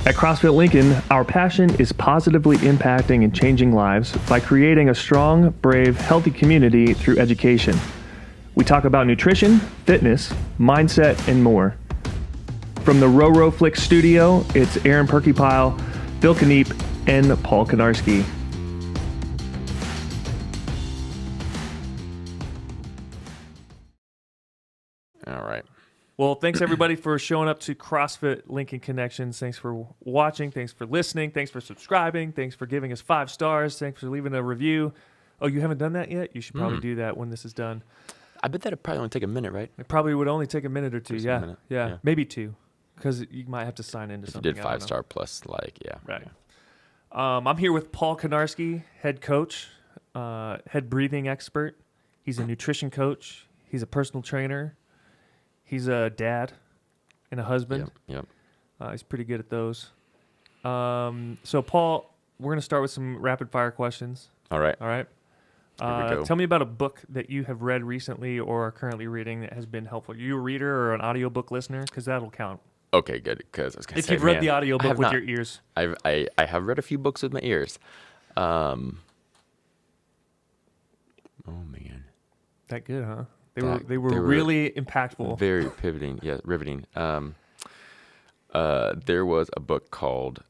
At CrossFit Lincoln, our passion is positively impacting and changing lives by creating a strong, brave, healthy community through education. We talk about nutrition, fitness, mindset, and more. From the Row Flick studio, it's Aaron Perkypile, Phil Kneep, and Paul Konarski. All right. Well, thanks everybody for showing up to CrossFit Lincoln Connections. Thanks for watching. Thanks for listening. Thanks for subscribing. Thanks for giving us 5 stars. Thanks for leaving a review. Oh, you haven't done that yet? You should probably do that when this is done. I bet that'd probably only take a minute, right? It probably would only take a minute or two. Just Yeah. a minute. Yeah. Yeah. Maybe 2, because you might have to sign into If you something. did 5-star plus, yeah. Right. I'm here with Paul Konarski, head coach, head breathing expert. He's a nutrition coach. He's a personal trainer. He's a dad and a husband. Yep. He's pretty good at those. So, Paul, we're going to start with some rapid fire questions. All right. All right. Here we go. Tell me about a book that you have read recently or are currently reading that has been helpful. Are you a reader or an audiobook listener? Because that'll count. Okay, good. Because I was going to say, If you've read the audiobook with your ears. I have read a few books with my ears. Oh, man. That good, huh? They were really impactful. Very riveting. There was a book called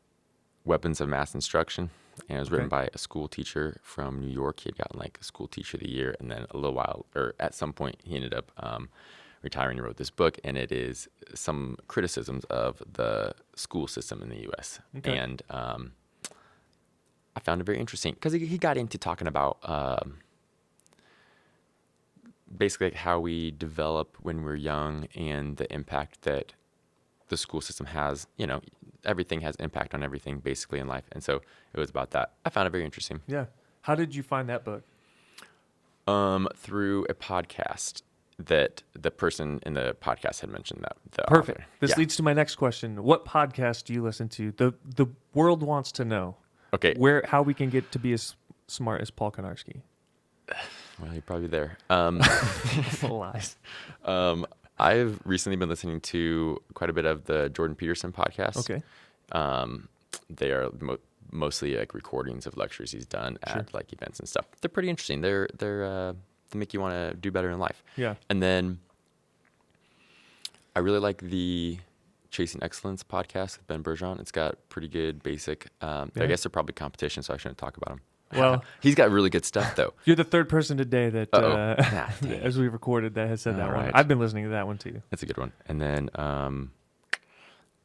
Weapons of Mass Instruction, and it was written by a school teacher from New York. He had gotten like a school teacher of the year, and then at some point, he ended up retiring and wrote this book, and it is some criticisms of the school system in the U.S. Okay. And I found it very interesting because he got into talking about basically how we develop when we're young and the impact that the school system has. Everything has impact on everything basically in life. And so it was about that. I found it very interesting. Yeah. How did you find that book? Through a podcast that the person in the podcast had mentioned that. Perfect. Author. This leads to my next question. What podcast do you listen to? The world wants to know. Okay. How we can get to be as smart as Paul Konarski. Well, you're probably there. Lies. I've recently been listening to quite a bit of the Jordan Peterson podcast. Okay. They are mostly like recordings of lectures he's done at like events and stuff. They're pretty interesting. They make you want to do better in life. Yeah. And then I really like the Chasing Excellence podcast with Ben Bergeron. It's got pretty good basic. I guess they're probably competition, so I shouldn't talk about them. Well, he's got really good stuff though. You're the third person today that, as we recorded, that has said that one. Right. I've been listening to that one too. That's a good one. And then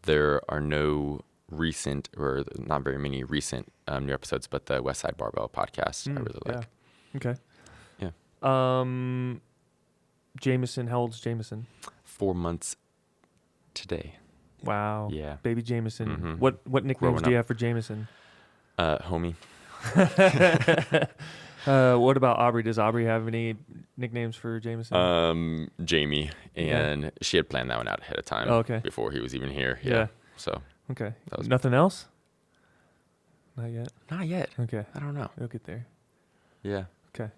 there are no recent, or not very many recent new episodes, but the West Side Barbell podcast I really like. Okay. Yeah. Jameson, how old's Jameson? 4 months today. Wow. Yeah. Baby Jameson. Mm-hmm. What nicknames do you have for Jameson? Homie. What about Aubrey? Does Aubrey have any nicknames for Jameson? Jamie, and she had planned that one out ahead of time. Before he was even here. Yeah. So. Okay. Nothing else? Not yet. Not yet. Okay. I don't know. We'll get there. Yeah. Okay.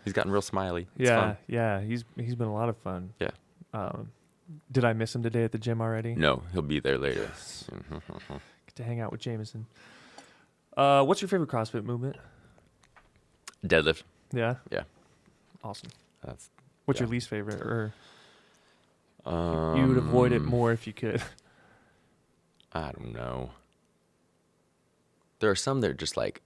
He's gotten real smiley. It's fun. Fun. Yeah. He's been a lot of fun. Yeah. Did I miss him today at the gym already? No, he'll be there later. Yes. Get to hang out with Jameson. What's your favorite CrossFit movement? Deadlift. Yeah. Yeah. Awesome. What's your least favorite, or you would avoid it more if you could? I don't know. There are some that are just like,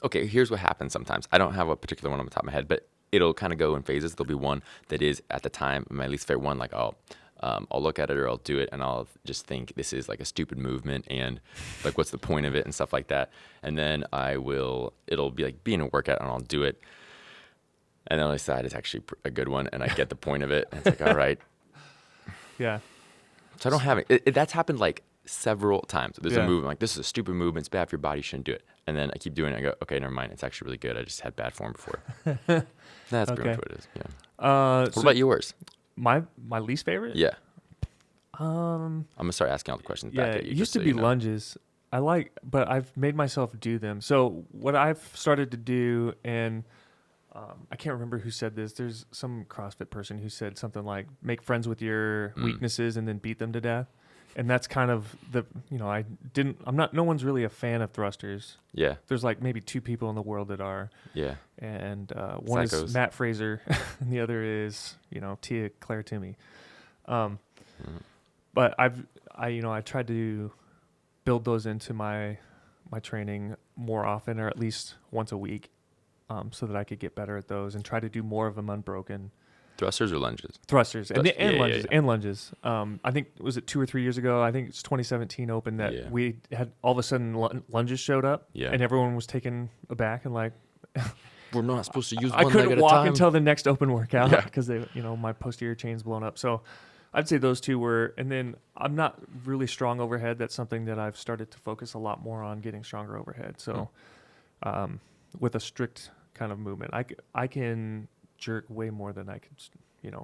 okay, here's what happens sometimes. I don't have a particular one on the top of my head, but it'll kind of go in phases. There'll be one that is at the time my least favorite one. Like I'll look at it or I'll do it and I'll just think this is like a stupid movement and like what's the point of it and stuff like that. And then it'll be like being a workout and I'll do it. And then I decide it's actually a good one and I get the point of it. And it's like, all right. Yeah. So I don't have it. That's happened like several times. There's a movement like, this is a stupid movement. It's bad for your body. You shouldn't do it. And then I keep doing it. I go, okay, never mind. It's actually really good. I just had bad form before. That's pretty much what it is. Yeah. What about yours? My least favorite? Yeah. I'm gonna start asking all the questions back at you. It used to be lunges. But I've made myself do them. So what I've started to do, and I can't remember who said this. There's some CrossFit person who said something like, make friends with your weaknesses and then beat them to death. And that's kind of no one's really a fan of thrusters. Yeah. There's like maybe 2 people in the world that are. Yeah. And one Psychos. is Matt Fraser, and the other is, Tia Claire Toomey. But I tried to build those into my training more often, or at least once a week, so that I could get better at those and try to do more of them unbroken. Thrusters or lunges? Thrusters and lunges. Yeah. And lunges. I think, was it 2 or 3 years ago? I think it's 2017 Open that we had all of a sudden lunges showed up, and everyone was taken aback and like, we're not supposed to use I one leg couldn't at a walk time. until the next open workout because my posterior chain's blown up. So I'd say those 2 were, and then I'm not really strong overhead. That's something that I've started to focus a lot more on, getting stronger overhead. So with a strict kind of movement, I can jerk way more than I could,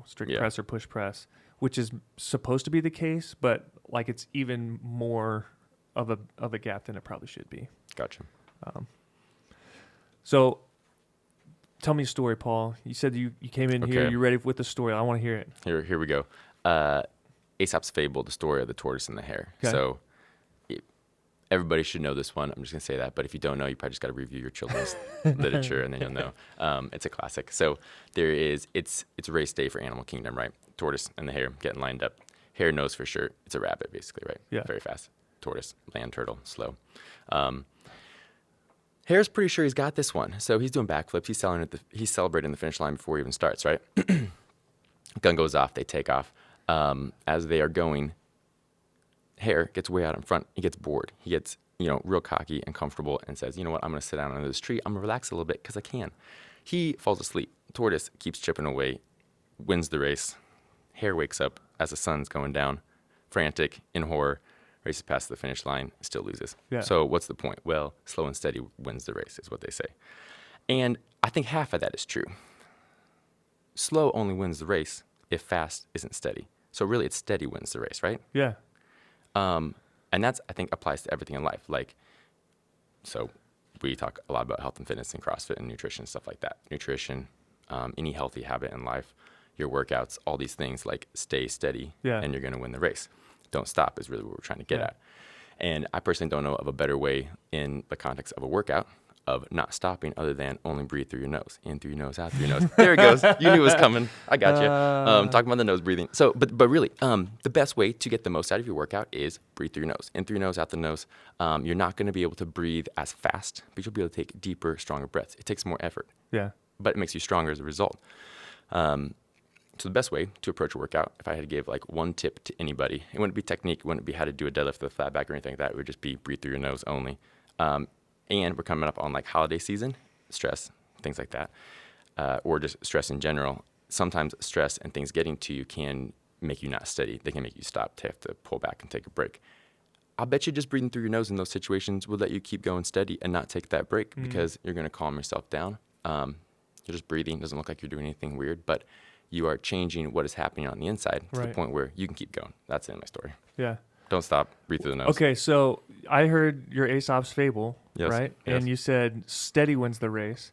strict press or push press, which is supposed to be the case, but like it's even more of a gap than it probably should be. Gotcha. So tell me a story, Paul. You said you came in here, you're ready with the story. I want to hear it. Here we go. Aesop's Fable, the story of the tortoise and the hare. Okay. So everybody should know this one. I'm just going to say that. But if you don't know, you probably just got to review your children's literature, and then you'll know. It's a classic. So it's race day for Animal Kingdom, right? Tortoise and the hare getting lined up. Hare knows for sure it's a rabbit, basically, right? Yeah. Very fast. Tortoise, land turtle, slow. Hare's pretty sure he's got this one. So he's doing backflips. He's celebrating the finish line before he even starts, right? Gun goes off. They take off. As they are going, Hare gets way out in front. He gets bored. He gets, real cocky and comfortable and says, you know what, I'm going to sit down under this tree. I'm going to relax a little bit because I can. He falls asleep. Tortoise keeps chipping away, wins the race. Hare wakes up as the sun's going down, frantic, in horror, races past the finish line, still loses. Yeah. So what's the point? Well, slow and steady wins the race is what they say. And I think half of that is true. Slow only wins the race if fast isn't steady. So really it's steady wins the race, right? Yeah. And that's, I think, applies to everything in life. Like, so we talk a lot about health and fitness and CrossFit and nutrition, stuff like that. Nutrition, any healthy habit in life, your workouts, all these things, like stay steady and you're going to win the race. Don't stop is really what we're trying to get at. And I personally don't know of a better way in the context of a workout of not stopping other than only breathe through your nose. In through your nose, out through your nose. There it goes. You knew it was coming. I got you. Talking about the nose breathing. So, but really, the best way to get the most out of your workout is breathe through your nose. In through your nose, out the nose. You're not going to be able to breathe as fast, but you'll be able to take deeper, stronger breaths. It takes more effort. Yeah. But it makes you stronger as a result. So the best way to approach a workout, if I had to give like one tip to anybody, it wouldn't be technique, it wouldn't be how to do a deadlift with a flat back or anything like that. It would just be breathe through your nose only. And we're coming up on like holiday season, stress, things like that, or just stress in general. Sometimes stress and things getting to you can make you not steady. They can make you stop, to have to pull back and take a break. I'll bet you just breathing through your nose in those situations will let you keep going steady and not take that break because you're going to calm yourself down. You're just breathing. It doesn't look like you're doing anything weird, but you are changing what is happening on the inside to the point where you can keep going. That's the end of my story. Yeah. Don't stop. Breathe through the nose. Okay, so I heard your Aesop's Fable, right? Yes. And you said steady wins the race.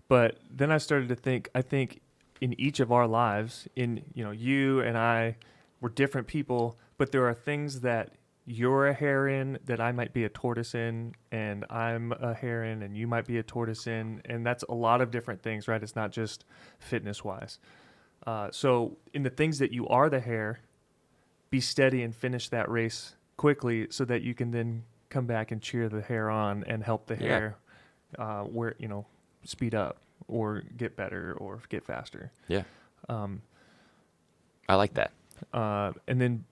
But then I started to think, I think in each of our lives, you and I, we're different people, but there are things that you're a hare in that I might be a tortoise in, and I'm a hare in, and you might be a tortoise in, and that's a lot of different things, right? It's not just fitness-wise. So in the things that you are the hare, be steady and finish that race quickly so that you can then come back and cheer the hare on and help the hare speed up or get better or get faster. Yeah. I like that. And then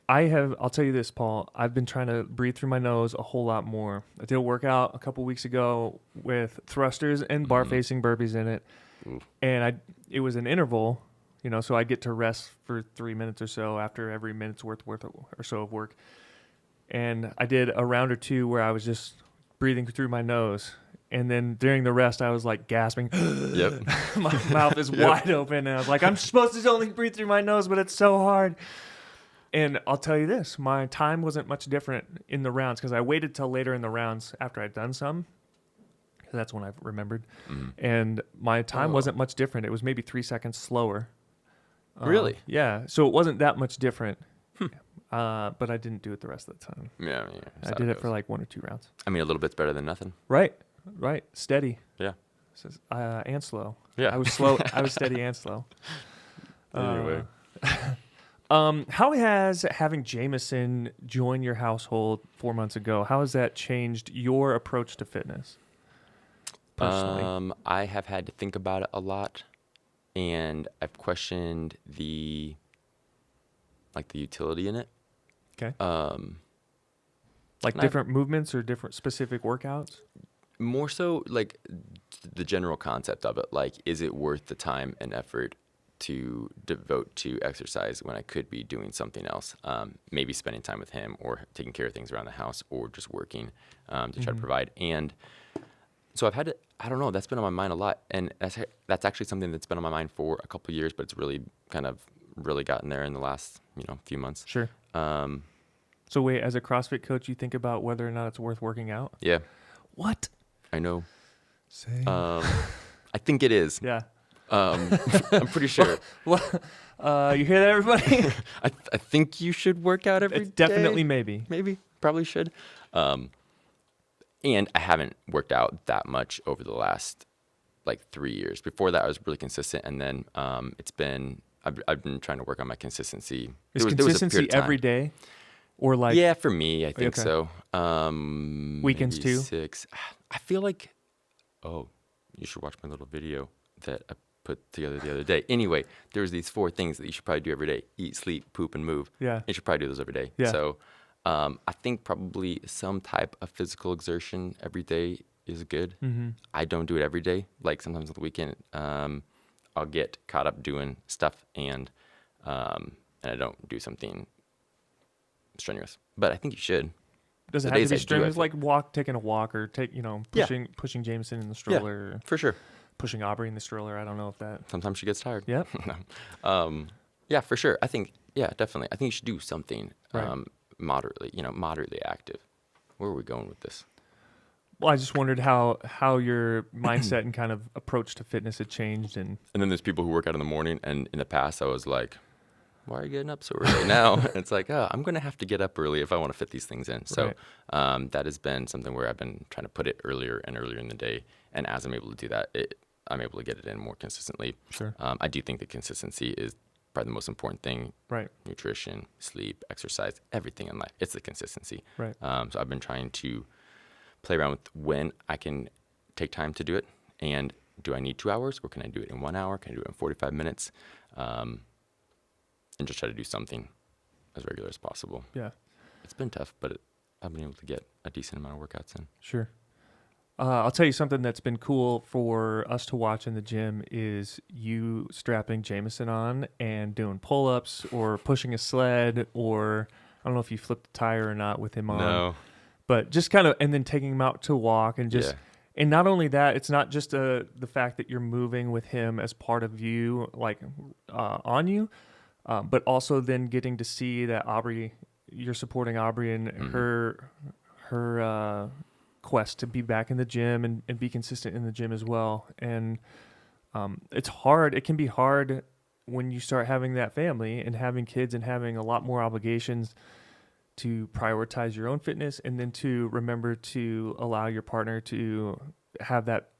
I'll tell you this, Paul, I've been trying to breathe through my nose a whole lot more. I did a workout a couple weeks ago with thrusters and bar facing burpees in it. Ooh. And it was an interval, so I get to rest for 3 minutes or so after every minute's worth or so of work. And I did a round or two where I was just breathing through my nose. And then during the rest, I was like gasping. Yep. My mouth is wide open. And I was like, I'm supposed to only breathe through my nose, but it's so hard. And I'll tell you this, my time wasn't much different in the rounds because I waited till later in the rounds after I'd done some. That's when I remembered. And my time wasn't much different. It was maybe 3 seconds slower. Really? Yeah. So it wasn't that much different. but I didn't do it the rest of the time. Yeah, I did it for like 1 or 2 rounds. I mean, a little bit's better than nothing. Right. Steady. Yeah. Says, and slow. Yeah. I was slow. I was steady and slow. Anyway. How has having Jameson join your household 4 months ago, how has that changed your approach to fitness? Personally? I have had to think about it a lot, and I've questioned the utility in it. Okay. Like different movements or different specific workouts? More so like the general concept of it. Like, is it worth the time and effort to devote to exercise when I could be doing something else? Maybe spending time with him or taking care of things around the house or just working to try to provide. And so I've had to, I don't know, that's been on my mind a lot. And that's actually something that's been on my mind for a couple of years, but it's really kind of really gotten there in the last, few months. Sure. So wait, as a CrossFit coach, you think about whether or not it's worth working out? Yeah. What? I know. Same. I think it is. Yeah. I'm pretty sure. Well, you hear that, everybody? I think you should work out every day. Definitely maybe. Maybe. Probably should. And I haven't worked out that much over the last 3 years. Before that, I was really consistent, and then I've been trying to work on my consistency. Is consistency every day, or yeah, for me, I think so. Weekends too. 6. I feel like, you should watch my little video that I put together the other day. Anyway, there's these 4 things that you should probably do every day: eat, sleep, poop, and move. Yeah, you should probably do those every day. Yeah. So, I think probably some type of physical exertion every day is good. Mm-hmm. I don't do it every day. Like sometimes on the weekend, I'll get caught up doing stuff and I don't do something strenuous. But I think you should. Does it have to be strenuous? Like taking a walk, or pushing Jameson in the stroller. Yeah, for sure. Pushing Aubrey in the stroller. I don't know if that. Sometimes she gets tired. Yeah. Yeah, for sure. I think, definitely. I think you should do something Right. moderately active. Where are we going with this? Well, I just wondered how your mindset and kind of approach to fitness had changed. And then there's people who work out in the morning, and in the past I was like, why are you getting up so early now? It's like, I'm going to have to get up early if I want to fit these things in. So that has been something where I've been trying to put it earlier and earlier in the day. And as I'm able to do that, I'm able to get it in more consistently. Sure. I do think that consistency is probably the most important thing. Right. Nutrition, sleep, exercise, everything in life. It's the consistency. Right. So I've been trying to play around with when I can take time to do it. And do I need 2 hours, or can I do it in 1 hour? Can I do it in 45 minutes? And just try to do something as regular as possible. Yeah. It's been tough, but I've been able to get a decent amount of workouts in. Sure. I'll tell you something that's been cool for us to watch in the gym is you strapping Jameson on and doing pull-ups or pushing a sled, or I don't know if you flipped a tire or not with him on. No. But just kind of, and then taking him out to walk and just, and not only that, it's not just the fact that you're moving with him as part of you, on you, but also then getting to see that Aubrey, you're supporting Aubrey in her quest to be back in the gym and be consistent in the gym as well. And it's hard. It can be hard when you start having that family and having kids and having a lot more obligations to prioritize your own fitness, and then to remember to allow your partner to have that,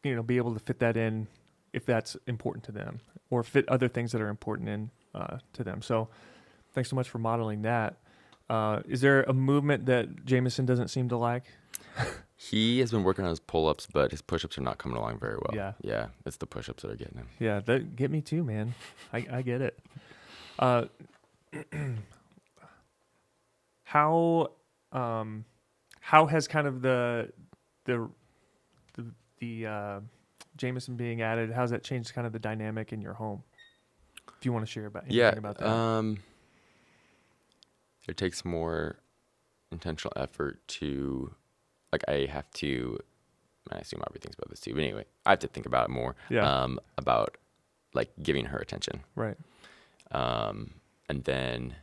be able to fit that in if that's important to them, or fit other things that are important in to them. So thanks so much for modeling that. Is there a movement that Jameson doesn't seem to like? He has been working on his pull-ups, but his push-ups are not coming along very well. Yeah. Yeah, it's the push-ups that are getting him. Yeah, that get me too, man. I get it. How has kind of the Jameson being added, how's that changed kind of the dynamic in your home? If you want to share about anything about that. It takes more intentional effort to, I have to, I assume Aubrey thinks about this too, but anyway, I have to think about it more. Yeah. About giving her attention. Right. And then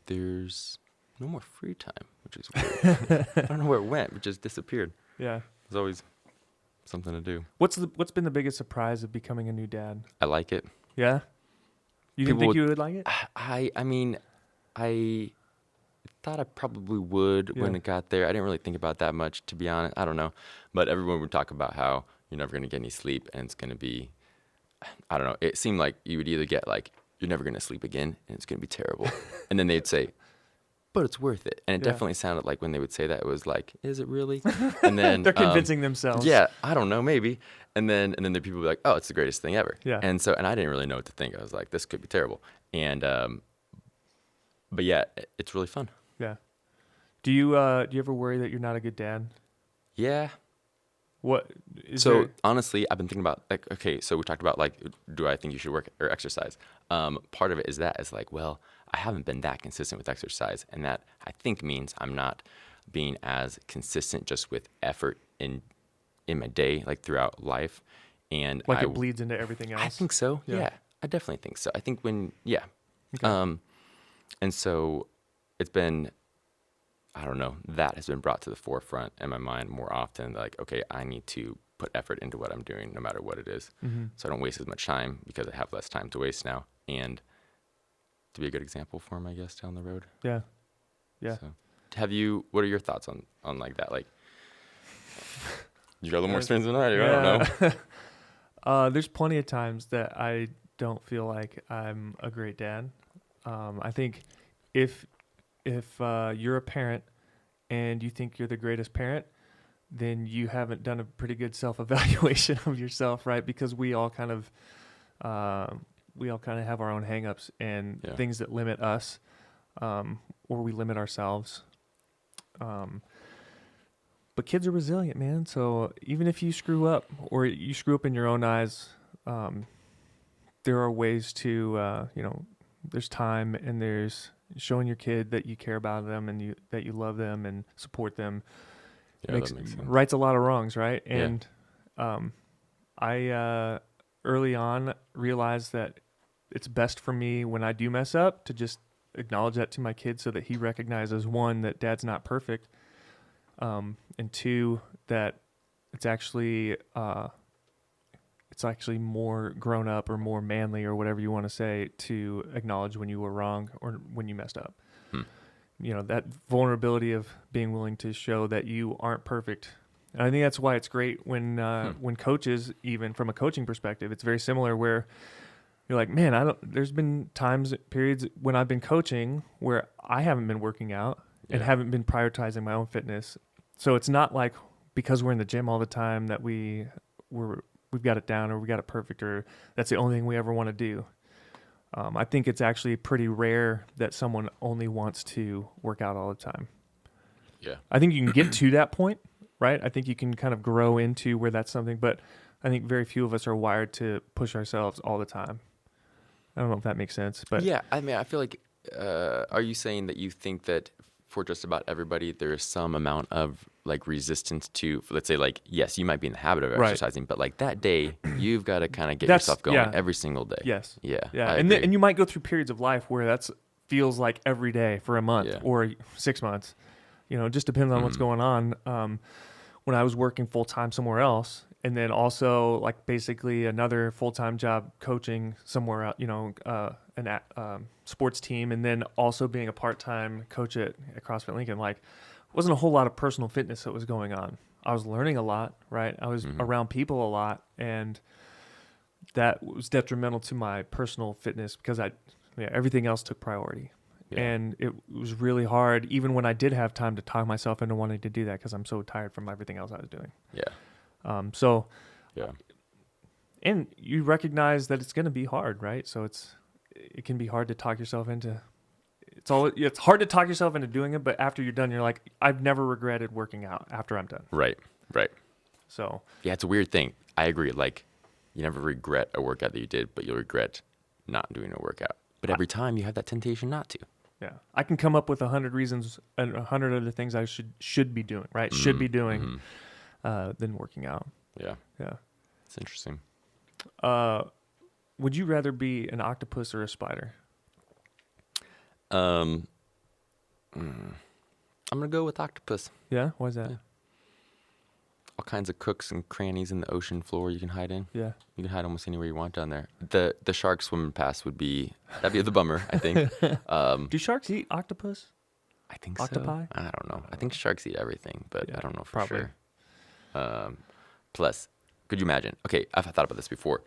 there's no more free time, which is weird. I don't know where it went. It just disappeared. Yeah. There's always something to do. What's been the biggest surprise of becoming a new dad? I like it. Yeah. You didn't think you would like it? I mean, I thought I probably would when Yeah. it got there. I didn't really think about that much, to be honest. I don't know. But everyone would talk about how you're never going to get any sleep and it's going to be, I don't know. It seemed like you would either get like, you're never going to sleep again and it's going to be terrible. And then they'd say, but it's worth it. And it Yeah. definitely sounded like when they would say that, it was like, is it really? And then They're convincing themselves. yeah, I don't know, maybe. And then the people would be like, oh, it's the greatest thing ever. Yeah. And I didn't really know what to think. I was like, this could be terrible. And but yeah, it's really fun. Yeah. Do you ever worry that you're not a good dad? Yeah. What is So there? honestly, I've been thinking about like, okay, so we talked about like, do I think you should work or exercise? Part of it is like, well, I haven't been that consistent with exercise, and that I think means I'm not being as consistent just with effort in my day, like throughout life. And Like it bleeds into everything else. I think so. Yeah. Yeah. I definitely think so. I think Okay. And so it's been, I don't know, that has been brought to the forefront in my mind more often. Like, okay, I need to put effort into what I'm doing, no matter what it is. Mm-hmm. So I don't waste as much time because I have less time to waste now. And to be a good example for him, I guess, down the road. Yeah. Yeah. So what are your thoughts on like that? Like, you got a little more experience than I do. I don't know. There's plenty of times that I don't feel like I'm a great dad. I think if you're a parent and you think you're the greatest parent, then you haven't done a pretty good self-evaluation of yourself, right? Because we all kind of have our own hangups and things that limit us, or we limit ourselves. But kids are resilient, man. So even if you screw up, or you screw up in your own eyes, there are ways to, there's time, and there's showing your kid that you care about them and that you love them and support them. Yeah, that makes sense. Rights a lot of wrongs, right? Yeah. And I early on realized that it's best for me when I do mess up to just acknowledge that to my kid, so that he recognizes, one, that dad's not perfect, and two, that it's actually more grown up or more manly or whatever you want to say to acknowledge when you were wrong or when you messed up. That vulnerability of being willing to show that you aren't perfect. And I think that's why it's great when coaches, even from a coaching perspective, it's very similar, where you're like, man, there's been periods when I've been coaching where I haven't been working out and haven't been prioritizing my own fitness. So it's not like because we're in the gym all the time that we've got it down or we got it perfect, or that's the only thing we ever want to do. I think it's actually pretty rare that someone only wants to work out all the time. Yeah. I think you can get to that point, right? I think you can kind of grow into where that's something, but I think very few of us are wired to push ourselves all the time. I don't know if that makes sense, but yeah, I mean, I feel like, are you saying that you think that for just about everybody, there is some amount of like resistance to, let's say, like, yes, you might be in the habit of exercising, but like that day, you've got to kind of get yourself going every single day. Yes. Yeah. Yeah. I And agree. you might go through periods of life where that's feels like every day for a month or 6 months. It just depends on what's going on. When I was working full time somewhere else, and then also like basically another full-time job coaching somewhere out, an sports team, and then also being a part-time coach at CrossFit Lincoln, like wasn't a whole lot of personal fitness that was going on. I was learning a lot, right? I was around people a lot, and that was detrimental to my personal fitness because everything else took priority. Yeah. And it was really hard, even when I did have time, to talk myself into wanting to do that because I'm so tired from everything else I was doing. Yeah. And you recognize that it's going to be hard, right? So it can be hard to talk yourself into. It's hard to talk yourself into doing it, but after you're done, you're like, I've never regretted working out after I'm done. Right. So yeah, it's a weird thing. I agree. Like, you never regret a workout that you did, but you'll regret not doing a workout. But every time you have that temptation not to. Yeah, I can come up with 100 reasons and 100 other things I should be doing, right? Should be doing than working out. Yeah. Yeah. It's interesting. Would you rather be an octopus or a spider? I'm gonna go with octopus. Yeah, why is that? Yeah. All kinds of crooks and crannies in the ocean floor you can hide in. Yeah. You can hide almost anywhere you want down there. The shark swimming past that'd be the bummer, I think. Do sharks eat octopus? I think Octopi? so. I don't know. I think sharks eat everything, but Yeah, I don't know for probably. sure. Plus, could you imagine? Okay, I've thought about this before.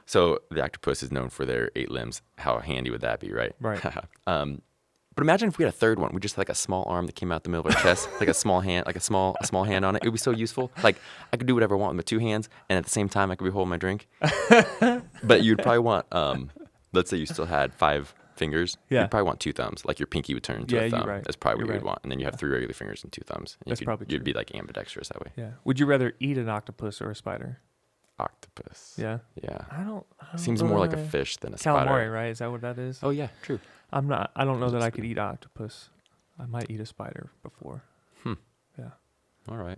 So the octopus is known for their 8 limbs. How handy would that be, right? Right. But imagine if we had a third one. We just had like a small arm that came out the middle of our chest, like a small hand, like a small hand on it. It would be so useful. Like I could do whatever I want with my 2 hands, and at the same time I could be holding my drink. But you'd probably want, let's say you still had 5 fingers. Yeah. You'd probably want 2 thumbs. Like your pinky would turn into Yeah, a you're thumb. right. That's probably what You're you'd right. want. And then you have 3 regular fingers and 2 thumbs. And That's probably You'd true. be like ambidextrous that way. Yeah. Would you rather eat an octopus or a spider? Octopus. Yeah. Yeah. I don't Seems know more that like a I- fish than a Calamari, spider. right? Is that what that is? Oh yeah, true. I don't know that I That's could good. eat octopus. I might eat a spider before. Yeah. All right.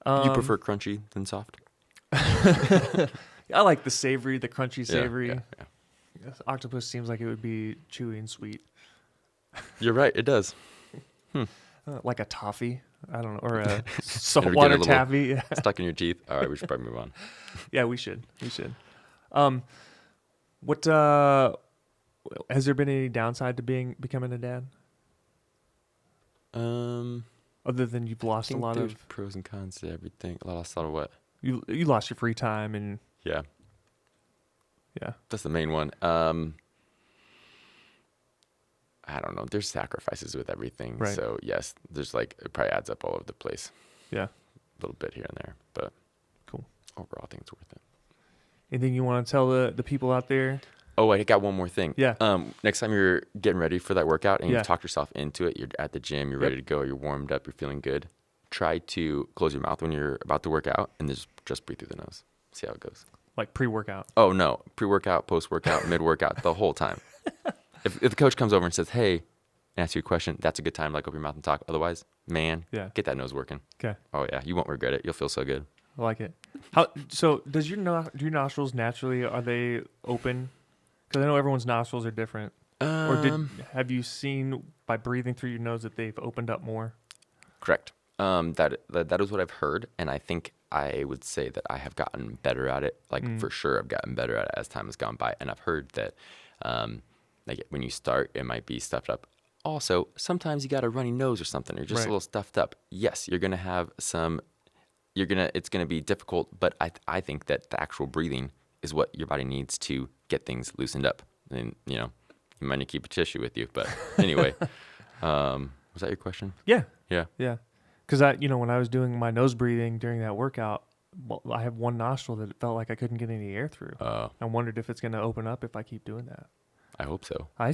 Um, You prefer crunchy than soft? I like the savory, the crunchy savory. Yeah. Yes, octopus seems like it would be chewy and sweet. You're right. It does. Like a toffee. I don't know. Or a Ever get a saltwater little- taffy. Yeah. Stuck in your teeth. All right, we should probably move on. Yeah, we should. We should. What has there been any downside to becoming a dad? Other than you've I lost a think lot there's of pros and cons to everything. Lost a lot of what? you lost your free time and Yeah, yeah. that's the main one. I don't know. There's sacrifices with everything. Right. So yes, there's like it probably adds up all over the place. Yeah. A little bit here and there, but Cool. overall, I think it's worth it. Anything you want to tell the people out there? Oh, I got one more thing. Yeah. Next time you're getting ready for that workout and Yeah. you talk yourself into it, you're at the gym, you're Yep. ready to go, you're warmed up, you're feeling good. Try to close your mouth when you're about to work out and just breathe through the nose. See how it goes. Like pre-workout. Oh no, pre-workout, post-workout, mid-workout, the whole time. If the coach comes over and says, "Hey," and asks you a question, that's a good time to like open your mouth and talk. Otherwise, man, Yeah. get that nose working. Okay. Oh yeah, you won't regret it. You'll feel so good. I like it. So does do your nostrils naturally, are they open? Because I know everyone's nostrils are different. Or have you seen by breathing through your nose that they've opened up more? Correct. That is what I've heard, and I think I would say that I have gotten better at it. Like for sure, I've gotten better at it as time has gone by, and I've heard that like when you start, it might be stuffed up. Also, sometimes you got a runny nose or something, or just Right. a little stuffed up. Yes, you're gonna have some. It's gonna be difficult, but I think that the actual breathing is what your body needs to get things loosened up. And you might need to keep a tissue with you, but anyway, was that your question? Yeah. Yeah. Yeah. Because when I was doing my nose breathing during that workout, well, I have one nostril that it felt like I couldn't get any air through. I wondered if it's going to open up if I keep doing that. I hope so. I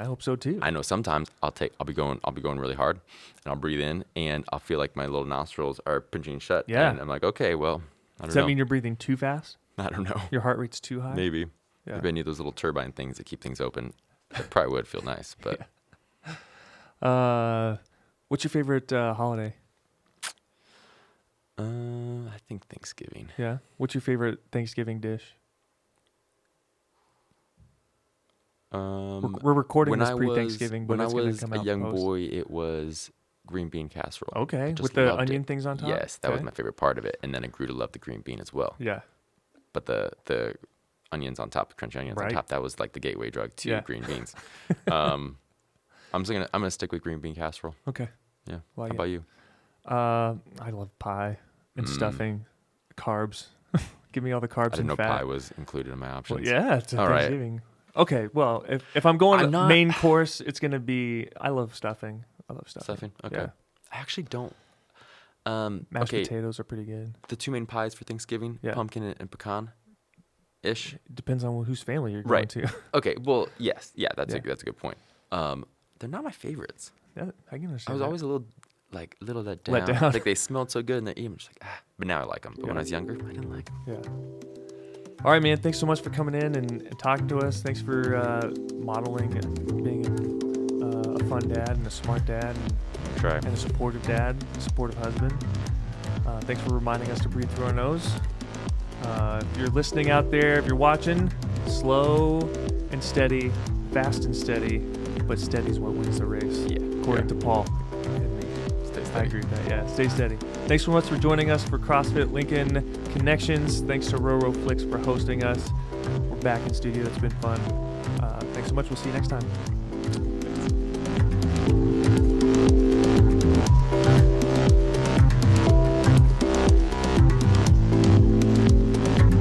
hope so too. I know sometimes I'll be going really hard, and I'll breathe in, and I'll feel like my little nostrils are pinching shut. Yeah. And I'm like, okay, well, I don't Does that know. mean you're breathing too fast? I don't know. Your heart rate's too high? Maybe. Yeah. Maybe I need those little turbine things that keep things open. That probably would feel nice, but What's your favorite holiday? I think Thanksgiving. Yeah. What's your favorite Thanksgiving dish? We're recording When this I pre-Thanksgiving, but when I it's going was to come a out young post. boy, it was green bean casserole. Okay, I just with the loved onion it. things on top? Yes, that was Okay. my favorite part of it, and then I grew to love the green bean as well. Yeah. But the onions on top, the crunchy onions Right. on top, that was like the gateway drug to Yeah. green beans. I'm gonna stick with green bean casserole. Okay. Yeah. Like How about you? I love pie and stuffing, carbs. Give me all the carbs I didn't and know fat. pie was included in my Well, options. yeah, it's a All right. Thanksgiving. Okay, well, if I'm going I'm not- main course, it's gonna be. I love stuffing. Stuffing. Okay. Yeah. I actually don't. Mashed okay. potatoes are pretty good. The 2 main pies for Thanksgiving, Yeah. pumpkin and pecan, ish. It depends on whose family you're going Right. to. Okay. Well, yes. Yeah. That's Yeah. a good point. They're not my favorites. Yeah, I can I understand. was that. always a little let down. Let down. Like they smelled so good and they eat them. Just like But now I like them. But when Yeah. I was younger, I didn't like them. Yeah. All right, man. Thanks so much for coming in and talking to us. Thanks for modeling and being a fun dad and a smart dad Try. and a supportive dad, a supportive husband. Thanks for reminding us to breathe through our nose. If you're listening out there, if you're watching, slow and steady, fast and steady, but steady is what wins the race. Yeah. According to Paul. Stay I steady. agree with that. Yeah, stay steady. Thanks so much for joining us for CrossFit Lincoln Connections. Thanks to Roro Flicks for hosting us. We're back in studio. It's been fun. Thanks so much. We'll see you next time.